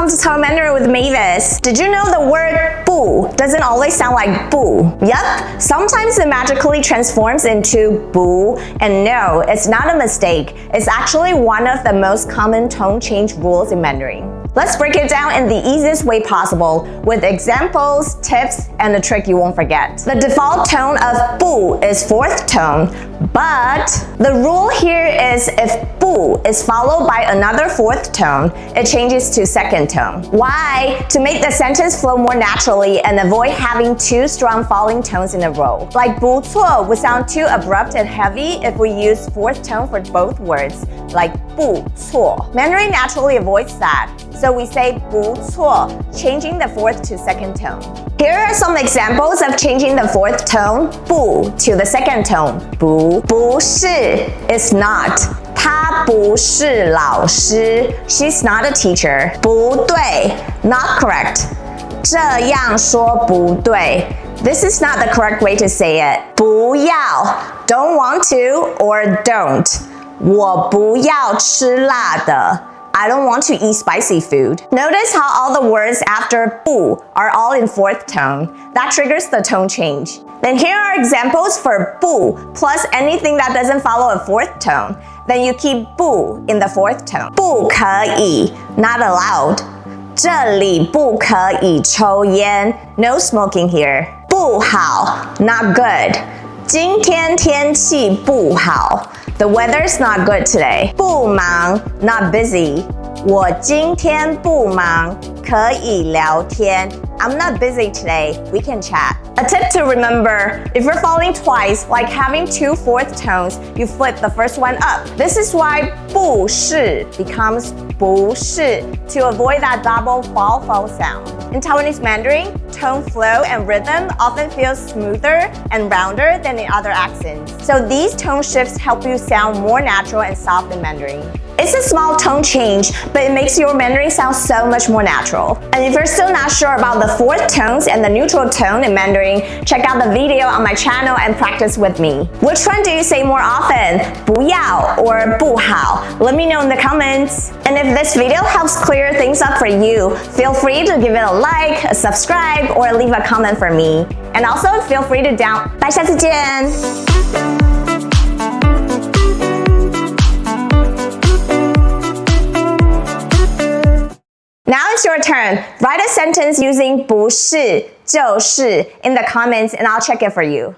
welcome to Taiwan Mandarin with Mavis. Did you know the word bu doesn't always sound like boo? Yup, sometimes it magically transforms into boo, and no, it's not a mistake. It's actually one of the most common tone change rules in Mandarin. Let's break it down in the easiest way possible with examples, tips, and a trick you won't forget. The default tone of bu is fourth tone, but the rule here is if bu is followed by another fourth tone, it changes to second tone. Why? To make the sentence flow more naturally and avoid having two strong falling tones in a row. Like 不错 would sound too abrupt and heavy if we use fourth tone for both words, like 不错. Mandarin naturally avoids that, so we say 不错, changing the fourth to second tone. Here are some examples of changing the fourth tone, 不 to the second tone, 不是 is not. 她不是老师 She's not a teacher. 不对 not correct. 这样说不对 This is not the correct way to say it. 不要 don't want to or don't. 我不要吃辣的 I don't want to eat spicy food. Notice how all the words after 不 are all in fourth tone. That triggers the tone change. Then here are examples for 不 plus anything that doesn't follow a fourth tone. Then you keep 不 in the fourth tone. 不可以 not allowed. 这里不可以抽烟 no smoking here. 不好 not good. 今天天气不好 The weather's not good today. 不忙 not busy. 我今天不忙可以聊天 I'm not busy today. We can chat. A tip to remember, if you're falling twice, like having two fourth tones, you flip the first one up. This is why 不是 becomes 不是 to avoid that double fall sound. In Taiwanese Mandarin, tone flow and rhythm often feels smoother and rounder than in other accents. So these tone shifts help you sound more natural and soft in Mandarin. It's a small tone change, but it makes your Mandarin sound so much more natural. And if you're still not sure about the fourth tones and the neutral tone in Mandarin, check out the video on my channel and practice with me. Which one do you say more often? 不要 or 不好? Let me know in the comments. And if this video helps clear things up for you, feel free to give it a like, a subscribe, or leave a comment for me. And also feel free to down. 拜，下次见。Now it's your turn. Write a sentence using 不是就是 in the comments and I'll check it for you.